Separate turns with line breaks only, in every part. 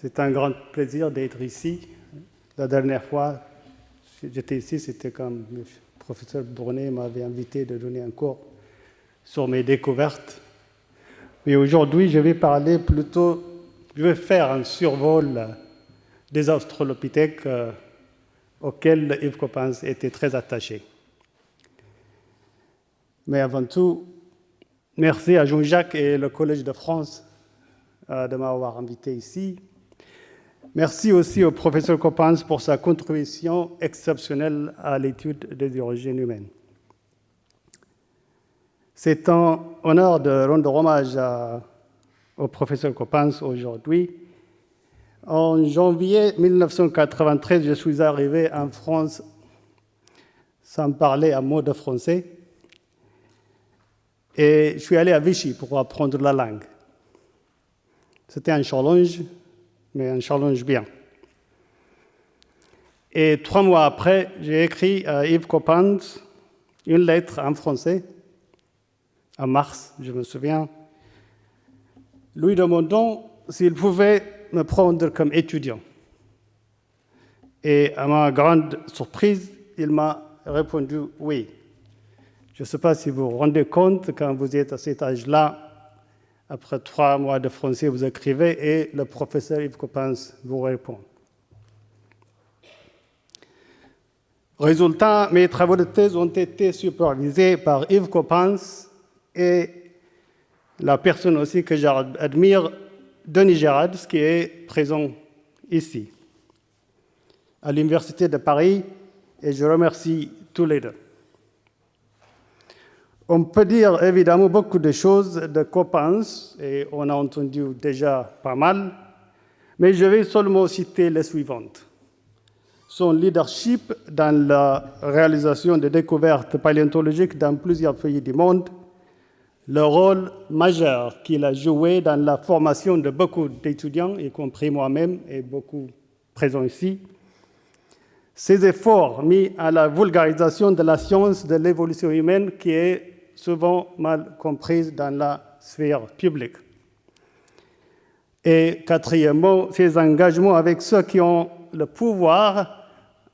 C'est un grand plaisir d'être ici. La dernière fois, j'étais ici, c'était quand le professeur Brunet m'avait invité de donner un cours sur mes découvertes. Mais aujourd'hui, je vais faire un survol des australopithèques auxquels Yves Coppens était très attaché. Mais avant tout, merci à Jean-Jacques et le Collège de France de m'avoir invité ici. Merci aussi au professeur Coppens pour sa contribution exceptionnelle à l'étude des origines humaines. C'est un honneur de rendre hommage au professeur Coppens aujourd'hui. En janvier 1993, je suis arrivé en France sans parler un mot de français. Et je suis allé à Vichy pour apprendre la langue. C'était un challenge, mais un challenge bien. Et 3 mois après, j'ai écrit à Yves Coppens une lettre en français, en mars, je me souviens, lui demandant s'il pouvait me prendre comme étudiant. Et à ma grande surprise, il m'a répondu oui. Je ne sais pas si vous vous rendez compte, quand vous êtes à cet âge-là, après 3 mois de français, vous écrivez et le professeur Yves Coppens vous répond. Résultat, mes travaux de thèse ont été supervisés par Yves Coppens et la personne aussi que j'admire, Denis Gérard, qui est présent ici, à l'Université de Paris, et je remercie tous les deux. On peut dire évidemment beaucoup de choses de Coppens, et on a entendu déjà pas mal, mais je vais seulement citer les suivantes. Son leadership dans la réalisation de découvertes paléontologiques dans plusieurs pays du monde, le rôle majeur qu'il a joué dans la formation de beaucoup d'étudiants, y compris moi-même et beaucoup présents ici, ses efforts mis à la vulgarisation de la science de l'évolution humaine qui est souvent mal comprise dans la sphère publique. Et quatrièmement, ses engagements avec ceux qui ont le pouvoir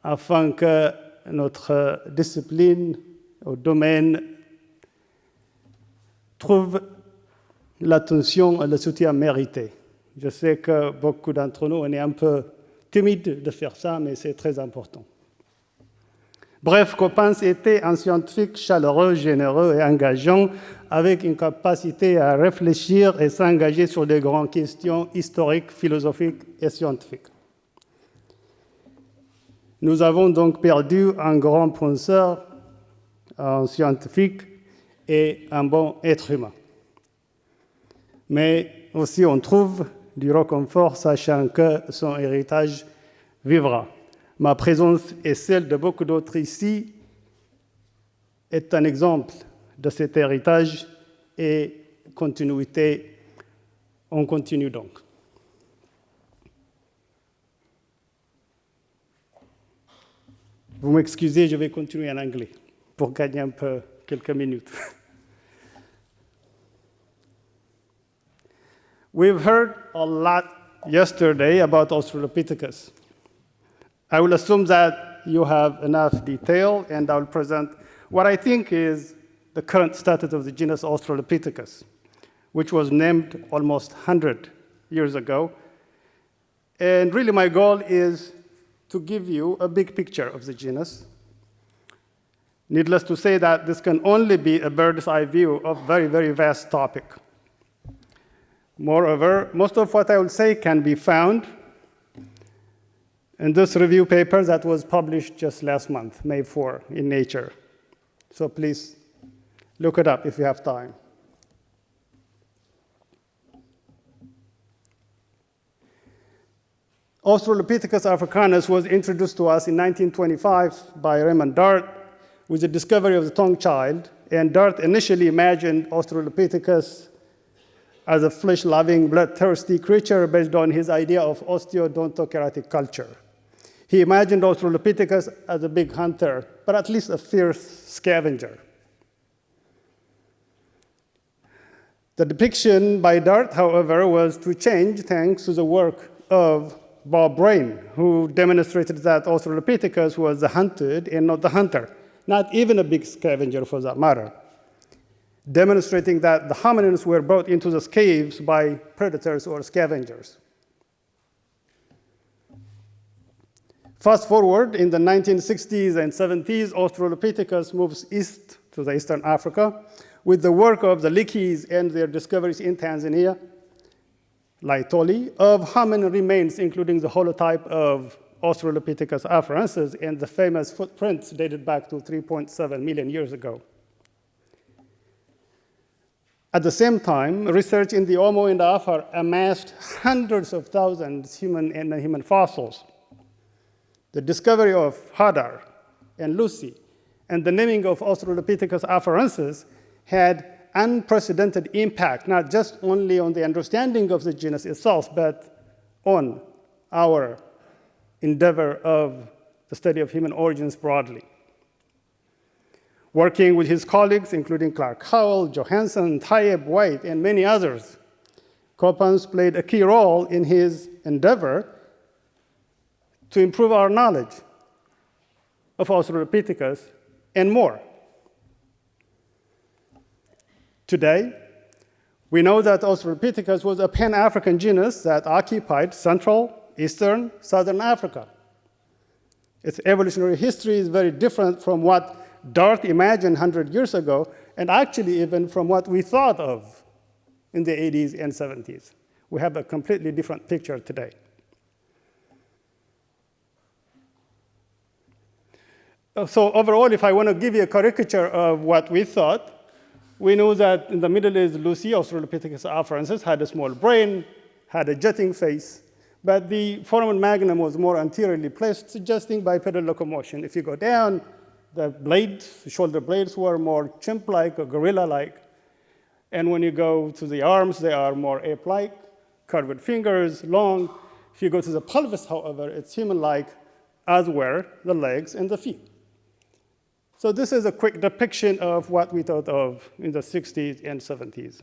afin que notre discipline au domaine trouve l'attention et le soutien mérité. Je sais que beaucoup d'entre nous, on est un peu timides de faire ça, mais c'est très important. Bref, Coppens était un scientifique chaleureux, généreux et engageant, avec une capacité à réfléchir et s'engager sur des grandes questions historiques, philosophiques et scientifiques. Nous avons donc perdu un grand penseur, un scientifique et un bon être humain. Mais aussi on trouve du réconfort sachant que son héritage vivra. Ma présence et celle de beaucoup d'autres ici est un exemple de cet héritage et continuité. On continue donc. Vous m'excusez, je vais continuer en anglais pour gagner un peu quelques minutes. We've heard a lot yesterday about Australopithecus. I will assume that you have enough detail, and I will present what I think is the current status of the genus Australopithecus, which was named almost 100 years ago. And really my goal is to give you a big picture of the genus. Needless to say that this can only be a bird's eye view of a very, very vast topic. Moreover, most of what I will say can be found in this review paper that was published just last month, May 4, in Nature. So please look it up if you have time. Australopithecus africanus was introduced to us in 1925 by Raymond Dart with the discovery of the tongue child, and Dart initially imagined Australopithecus as a flesh-loving, bloodthirsty creature based on his idea of osteodontoceratic culture. He imagined Australopithecus as a big hunter, but at least a fierce scavenger. The depiction by Dart, however, was to change thanks to the work of Bob Brain, who demonstrated that Australopithecus was the hunted and not the hunter, not even a big scavenger for that matter, demonstrating that the hominins were brought into the caves by predators or scavengers. Fast forward, in the 1960s and 70s, Australopithecus moves east to the Eastern Africa with the work of the Leakeys and their discoveries in Tanzania, Laetoli, of hominin remains, including the holotype of Australopithecus afarensis and the famous footprints dated back to 3.7 million years ago. At the same time, research in the Omo and Afar amassed hundreds of thousands of human and non-human fossils. The discovery of Hadar and Lucy and the naming of Australopithecus afarensis had unprecedented impact, not just only on the understanding of the genus itself, but on our endeavor of the study of human origins broadly. Working with his colleagues, including Clark Howell, Johansson, Tayeb, White, and many others, Coppens played a key role in his endeavor to improve our knowledge of Australopithecus and more. Today, we know that Australopithecus was a Pan-African genus that occupied Central, Eastern, Southern Africa. Its evolutionary history is very different from what Darth imagined 100 years ago, and actually even from what we thought of in the 80s and 70s. We have a completely different picture today. So overall, if I want to give you a caricature of what we thought, we know that in the middle is Lucy, Australopithecus afarensis, had a small brain, had a jutting face, but the foramen magnum was more anteriorly placed, suggesting bipedal locomotion. If you go down, the blades, the shoulder blades were more chimp-like or gorilla-like. And when you go to the arms, they are more ape-like, curved fingers, long. If you go to the pelvis, however, it's human-like, as were the legs and the feet. So this is a quick depiction of what we thought of in the 60s and 70s.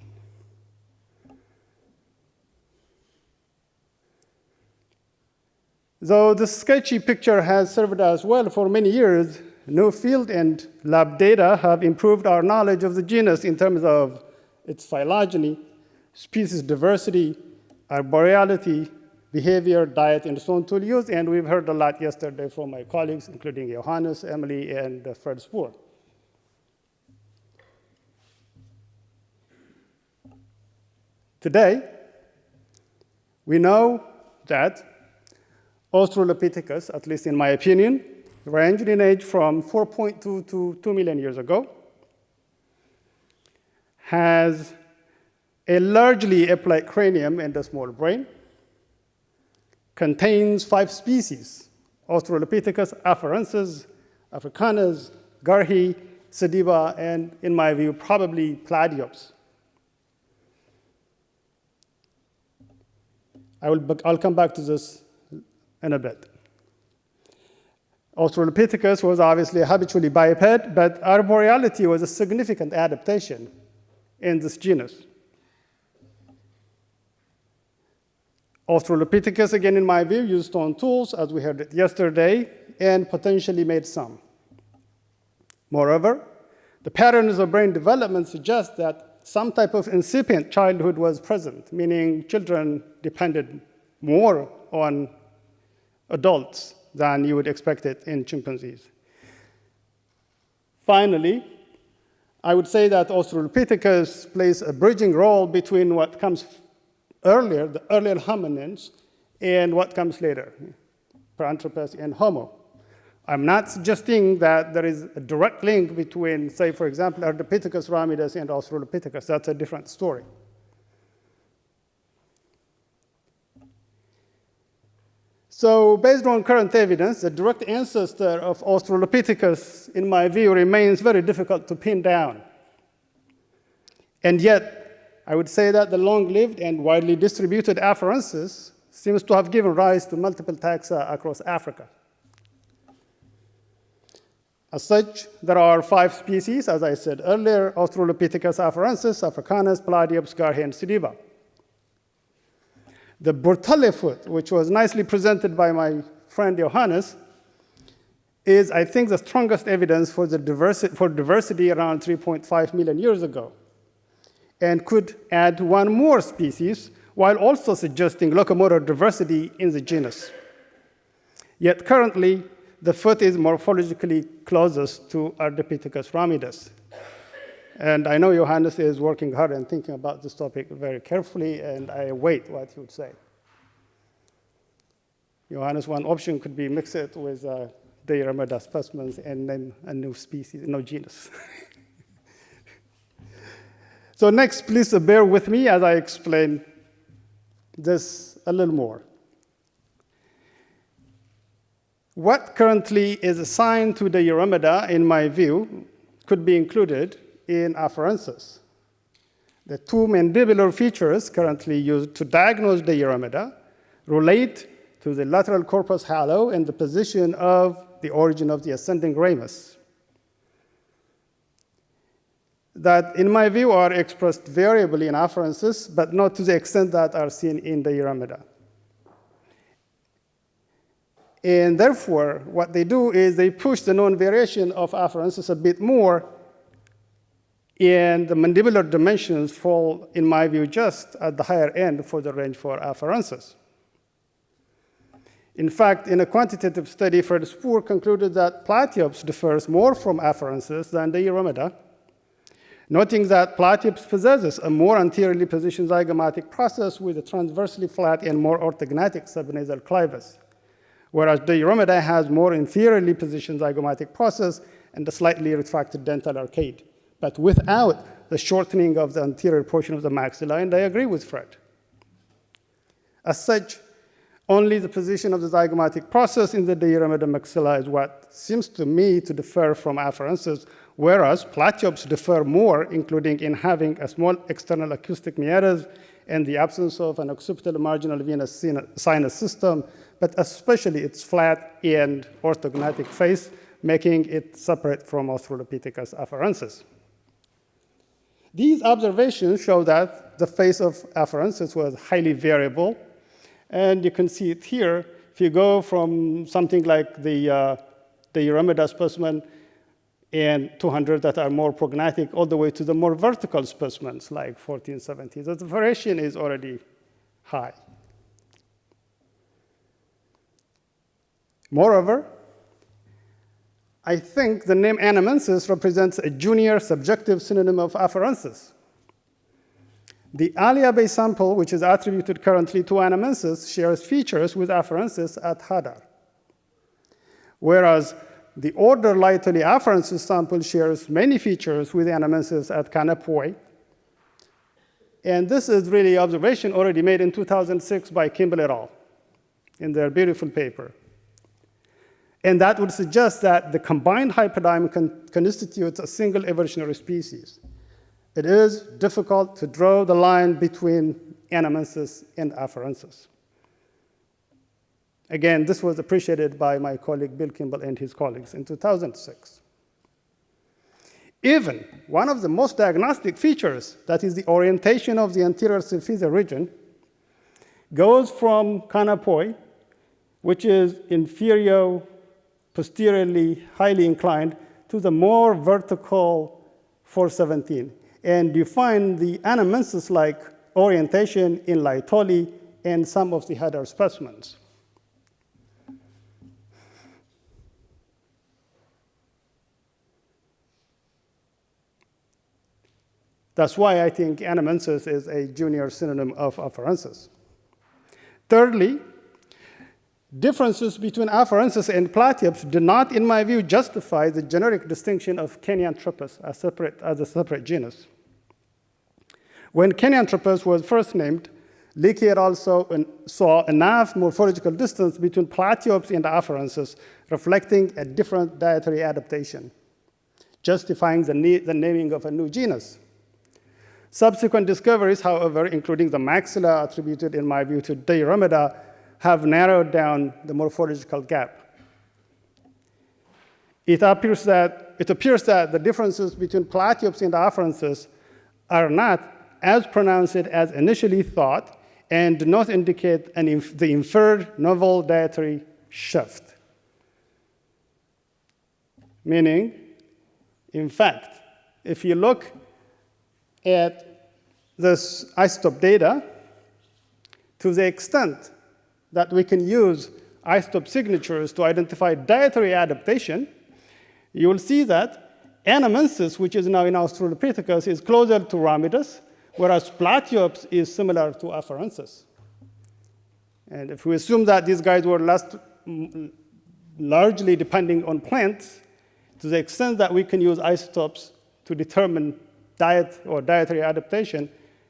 Though this sketchy picture has served us well for many years, new field and lab data have improved our knowledge of the genus in terms of its phylogeny, species diversity, arboreality, behavior, diet, and so on tool use, and we've heard a lot yesterday from my colleagues, including Johannes, Emily, and Fred Spoor. Today, we know that Australopithecus, at least in my opinion, ranged in age from 4.2 to 2 million years ago, has a largely ape-like cranium and a small brain, contains 5 species: Australopithecus afarensis, africanus, garhi, sediba, and in my view, probably Pladiops. I'll come back to this in a bit. Australopithecus was obviously habitually biped, but arboreality was a significant adaptation in this genus. Australopithecus, again, in my view, used stone tools, as we heard it yesterday, and potentially made some. Moreover, the patterns of brain development suggest that some type of incipient childhood was present, meaning children depended more on adults than you would expect it in chimpanzees. Finally, I would say that Australopithecus plays a bridging role between what comes earlier, the earlier hominins, and what comes later, Paranthropus and Homo. I'm not suggesting that there is a direct link between, say, for example, Ardipithecus ramidus and Australopithecus. That's a different story. So based on current evidence, the direct ancestor of Australopithecus, in my view, remains very difficult to pin down. And yet, I would say that the long-lived and widely distributed afarensis seems to have given rise to multiple taxa across Africa. As such, there are 5 species, as I said earlier: Australopithecus afarensis, africanus, Pladiops, garhi, and sediba. The Burtale foot, which was nicely presented by my friend Johannes, is, I think, the strongest evidence for diversity around 3.5 million years ago, and could add one more species, while also suggesting locomotor diversity in the genus. Yet currently, the foot is morphologically closest to Ardipithecus ramidus. And I know Johannes is working hard and thinking about this topic very carefully, and I await what he would say. Johannes, one option could be mix it with Deiramida specimens and name a new species, no genus. So next, please bear with me as I explain this a little more. What currently is assigned to Deiramida, in my view, could be included in afarensis. The two mandibular features currently used to diagnose Deiramida relate to the lateral corpus hollow and the position of the origin of the ascending ramus, that, in my view, are expressed variably in afarensis, but not to the extent that are seen in Deiramida. And therefore, what they do is they push the known variation of afarensis a bit more, and the mandibular dimensions fall, in my view, just at the higher end for the range for afarensis. In fact, in a quantitative study, Fred Spoor concluded that Platyops differs more from afarensis than Deiramida, noting that Platyops possesses a more anteriorly positioned zygomatic process with a transversely flat and more orthognathic subnasal clivus, whereas Deiramida has more inferiorly positioned zygomatic process and a slightly retracted dental arcade, but without the shortening of the anterior portion of the maxilla, and I agree with Fred. As such, only the position of the zygomatic process in the Deiramida maxilla is what seems to me to differ from afarensis, whereas Platyops differ more, including in having a small external acoustic meatus and the absence of an occipital marginal venous sinus system, but especially its flat and orthognathic face, making it separate from Australopithecus afarensis. These observations show that the face of afarensis was highly variable, and you can see it here. If you go from something like the Deiramida specimen and 200 that are more prognatic, all the way to the more vertical specimens like 1470, the variation is already high. Moreover, I think the name anamensis represents a junior subjective synonym of afarensis. The Aliabe sample, which is attributed currently to anamensis, shares features with afarensis at Hadar, whereas the order Laetoli afarensis sample shares many features with anamensis at Kanapoi. And this is really observation already made in 2006 by Kimball et al. In their beautiful paper. And that would suggest that the combined hypodime constitutes a single evolutionary species. It is difficult to draw the line between anamensis and afarensis. Again, this was appreciated by my colleague Bill Kimball and his colleagues in 2006. Even one of the most diagnostic features, that is the orientation of the anterior symphysis region, goes from Kanapoi, which is posteriorly highly inclined, to the more vertical 417. And you find the anamensis-like orientation in Laetoli and some of the Hadar specimens. That's why I think anamensis is a junior synonym of afarensis. Thirdly, differences between afarensis and Platyops do not, in my view, justify the generic distinction of Kenyanthropus as a separate genus. When Kenyanthropus was first named, Leakey et al. Saw enough morphological distance between Platyops and afarensis, reflecting a different dietary adaptation, justifying the naming of a new genus. Subsequent discoveries, however, including the maxilla attributed, in my view, to Deiramida, have narrowed down the morphological gap. It appears that the differences between Platyops and afarensis are not as pronounced as initially thought, and do not indicate the inferred novel dietary shift. Meaning, in fact, if you look at this isotope data, to the extent that we can use isotope signatures to identify dietary adaptation, you will see that Anamensis, which is now in Australopithecus, is closer to Ramidus, whereas Platyops is similar to Afarensis. And if we assume that these guys were largely depending on plants, to the extent that we can use isotopes to determine diet or dietary adaptation,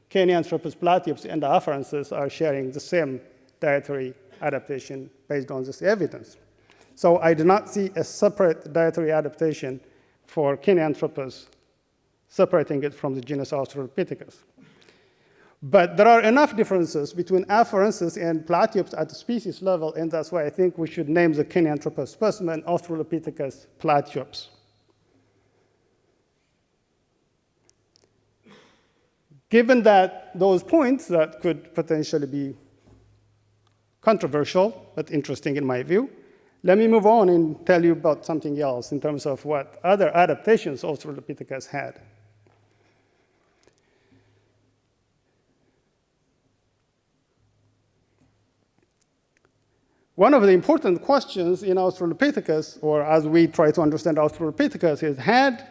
Kenyanthropus platyops and Afarensis are sharing the same dietary adaptation based on this evidence. So I do not see a separate dietary adaptation for Kenyanthropus separating it from the genus Australopithecus. But there are enough differences between Afarensis and Platyops at the species level, and that's why I think we should name the Kenyanthropus specimen Australopithecus platyops. Given that those points that could potentially be controversial, but interesting in my view, let me move on and tell you about something else in terms of what other adaptations Australopithecus had. One of the important questions in Australopithecus, or as we try to understand Australopithecus, is had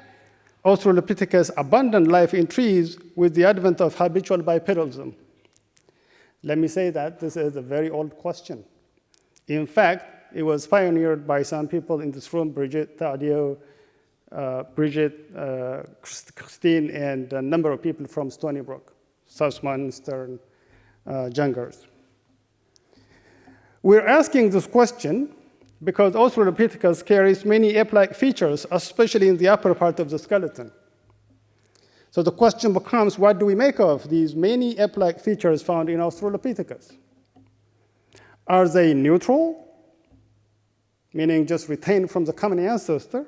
Australopithecus abandoned life in trees with the advent of habitual bipedalism? Let me say that this is a very old question. In fact, it was pioneered by some people in this room, Bridget, Tadio, Christine, and a number of people from Stony Brook, Sussman, Stern, Jungers. We're asking this question because Australopithecus carries many ape-like features, especially in the upper part of the skeleton. So the question becomes, what do we make of these many ape-like features found in Australopithecus? Are they neutral, meaning just retained from the common ancestor?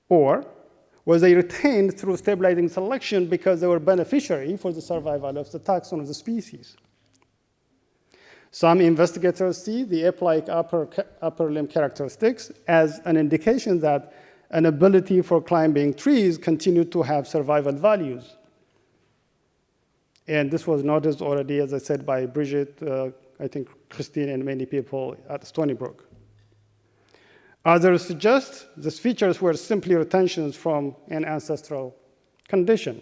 Or was they retained through stabilizing selection because they were beneficiary for the survival of the taxon of the species? Some investigators see the ape-like upper limb characteristics as an indication that an ability for climbing trees continued to have survival values. And this was noticed already, as I said, by Bridget, I think Christine, and many people at Stony Brook. Others suggest these features were simply retentions from an ancestral condition.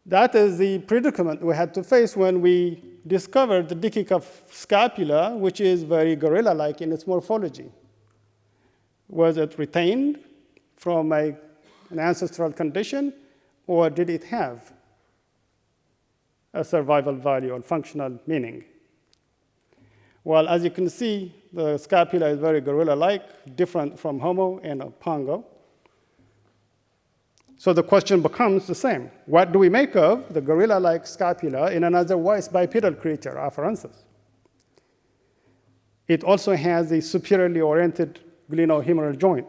That is the predicament we had to face when we discovered the Dickey-Cuff scapula, which is very gorilla-like in its morphology. Was it retained from an ancestral condition, or did it have a survival value or functional meaning? Well, as you can see, the scapula is very gorilla-like, different from Homo and Pongo. So the question becomes the same. What do we make of the gorilla-like scapula in an otherwise bipedal creature, Afarensis? It also has a superiorly oriented glenohumeral joint.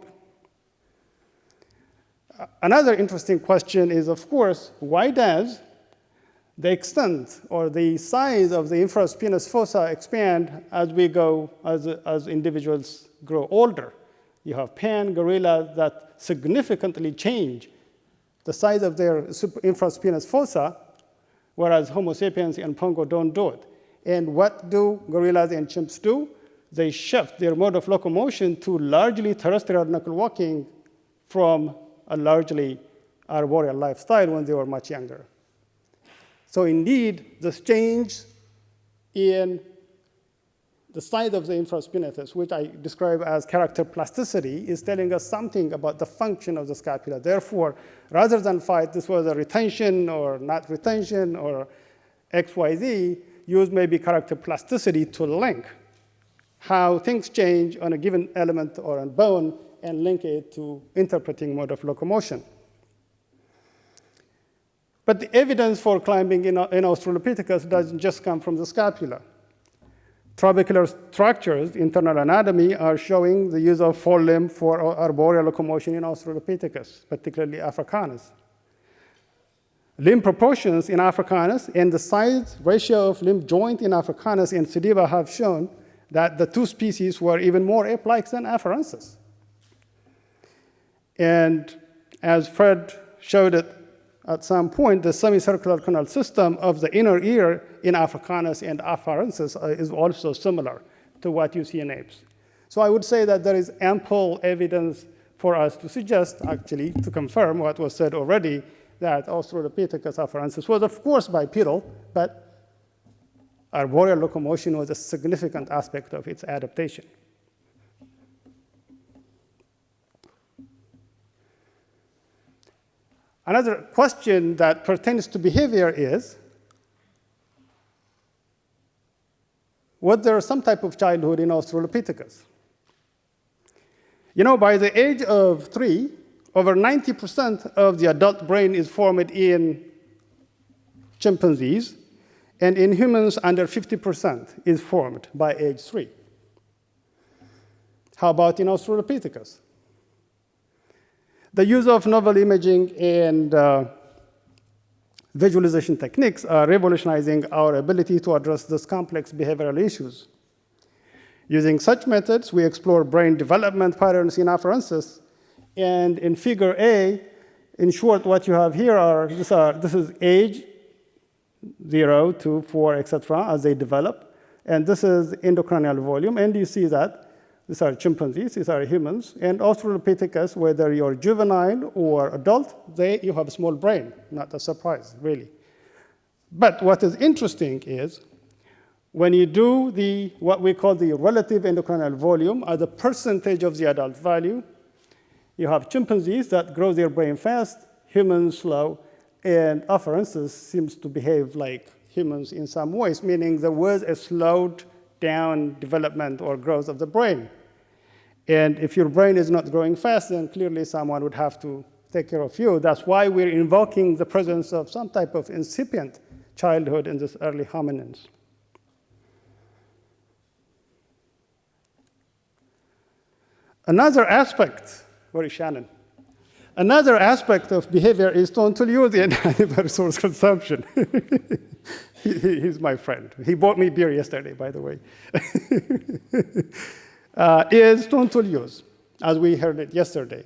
Another interesting question is, of course, why does the extent or the size of the infraspinous fossa expand as we go, as individuals grow older? You have pan gorillas that significantly change the size of their infraspinous fossa, whereas Homo sapiens and Pongo don't do it. And what do gorillas and chimps do? They shift their mode of locomotion to largely terrestrial knuckle walking from a largely arboreal lifestyle when they were much younger. So indeed, this change in the size of the infraspinatus, which I describe as character plasticity, is telling us something about the function of the scapula. Therefore, rather than fight this was a retention or not retention or XYZ, use maybe character plasticity to link how things change on a given element or on bone and link it to interpreting mode of locomotion. But the evidence for climbing in Australopithecus doesn't just come from the scapula. Trabecular structures, internal anatomy, are showing the use of forelimb for arboreal locomotion in Australopithecus, particularly Africanus. limb proportions in Africanus and the size ratio of limb joint in Africanus and Sediba have shown that the two species were even more ape-like than Afarensis. And as Fred showed it at some point, the semicircular canal system of the inner ear in Africanus and Afarensis is also similar to what you see in apes. So I would say that there is ample evidence for us to suggest, actually, to confirm what was said already, that Australopithecus afarensis was, of course, bipedal, but arboreal locomotion was a significant aspect of its adaptation. Another question that pertains to behavior is, was there some type of childhood in Australopithecus? You know, by the age of 3, over 90% of the adult brain is formed in chimpanzees, and in humans, under 50% is formed by age 3. How about in Australopithecus? The use of novel imaging and visualization techniques are revolutionizing our ability to address these complex behavioral issues. Using such methods, we explore brain development patterns in afarensis. And in figure A, in short, what you have here this is age 0 to 4, etc., as they develop. And this is endocranial volume. And you see that these are chimpanzees, these are humans. And Australopithecus, whether you're juvenile or adult, you have a small brain. Not a surprise, really. But what is interesting is, when you do what we call the relative endocranial volume as a percentage of the adult value, you have chimpanzees that grow their brain fast, humans slow, and afarensis seems to behave like humans in some ways, meaning there was a slowed down development or growth of the brain. And if your brain is not growing fast, then clearly someone would have to take care of you. That's why we're invoking the presence of some type of incipient childhood in these early hominins. Another aspect, where is Shannon? Another aspect of behavior is tontal use and animal resource consumption. He's my friend. He bought me beer yesterday, by the way. Is tontal use, as we heard it yesterday.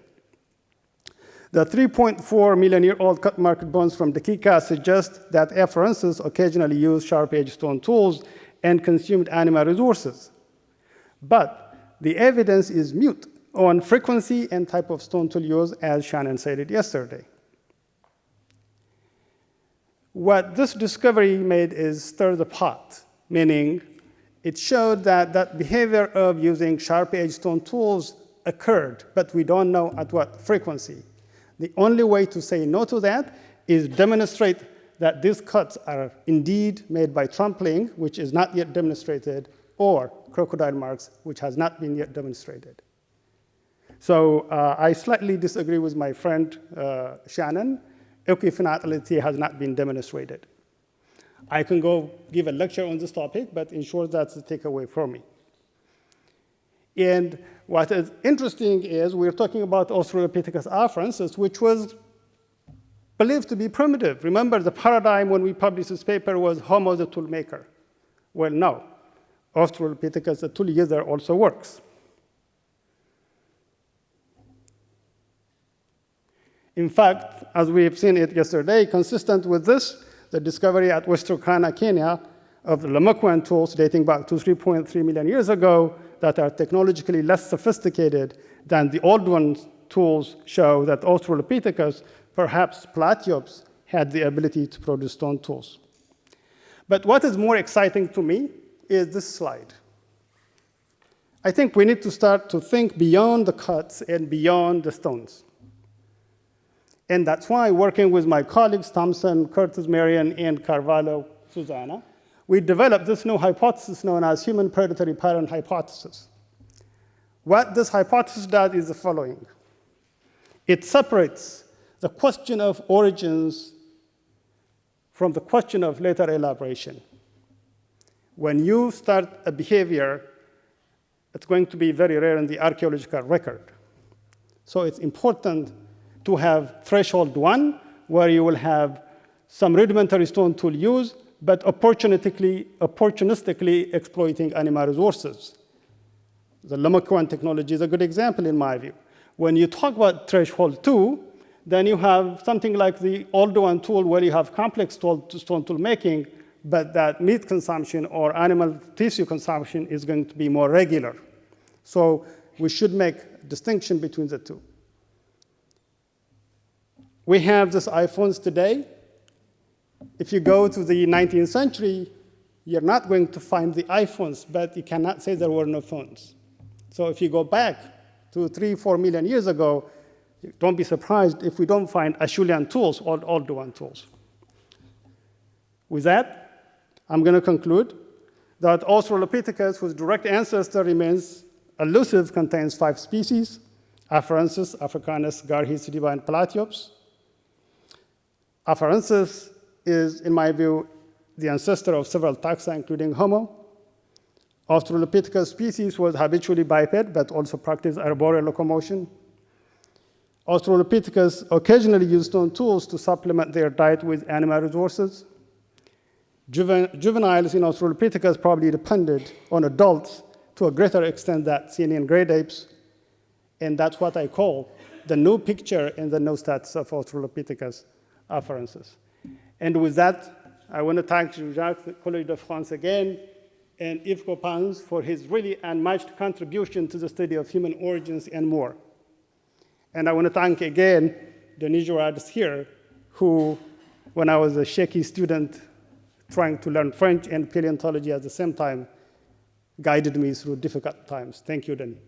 The 3.4 million-year-old cut-marked bones from the Kika suggest that afarensis occasionally used sharp-edged stone tools and consumed animal resources. But the evidence is mute on frequency and type of stone tool use, as Shannon said it yesterday. What this discovery made is stir the pot, meaning it showed that behavior of using sharp-edged stone tools occurred, but we don't know at what frequency. The only way to say no to that is demonstrate that these cuts are indeed made by trampling, which is not yet demonstrated, or crocodile marks, which has not been yet demonstrated. So I slightly disagree with my friend Shannon. Equifinality has not been demonstrated. I can go give a lecture on this topic, but in short, that's the takeaway for me. And what is interesting is we're talking about Australopithecus afarensis, which was believed to be primitive. Remember, the paradigm when we published this paper was Homo the tool maker. Well, no. Australopithecus, the tool user, also works. In fact, as we have seen it yesterday, consistent with this, the discovery at West Turkana, Kenya, of the Lamaquan tools dating back to 3.3 million years ago that are technologically less sophisticated than the old ones tools show that Australopithecus, perhaps Platyops, had the ability to produce stone tools. But what is more exciting to me is this slide. I think we need to start to think beyond the cuts and beyond the stones. And that's why, working with my colleagues, Thompson, Curtis, Marion, and Carvalho, Susanna, we developed this new hypothesis known as human predatory pattern hypothesis. What this hypothesis does is the following. It separates the question of origins from the question of later elaboration. When you start a behavior, it's going to be very rare in the archaeological record. So it's important to have threshold 1, where you will have some rudimentary stone tool use, but opportunistically exploiting animal resources. The Lomacwan technology is a good example in my view. When you talk about threshold 2, then you have something like the Oldowan tool where you have complex stone tool making, but that meat consumption or animal tissue consumption is going to be more regular. So we should make a distinction between the two. We have these iPhones today. If you go to the 19th century, you're not going to find the iPhones, but you cannot say there were no phones. So if you go back to 3-4 million years ago, don't be surprised if we don't find Acheulean tools or Oldowan tools. With that, I'm going to conclude that Australopithecus, whose direct ancestor remains elusive, contains 5 species: Afarensis, Africanus, Garhi, and Platypes. Afarensis is, in my view, the ancestor of several taxa, including Homo. Australopithecus species was habitually biped, but also practiced arboreal locomotion. Australopithecus occasionally used stone tools to supplement their diet with animal resources. Juveniles in Australopithecus probably depended on adults to a greater extent than seen in great apes, and that's what I call the new picture in the new status of Australopithecus afarensis. And with that, I want to thank Jean-Jacques, Collège de France again, and Yves Coppens for his really unmatched contribution to the study of human origins and more. And I want to thank again Denis Girard here, who, when I was a shaky student trying to learn French and paleontology at the same time, guided me through difficult times. Thank you, Denis.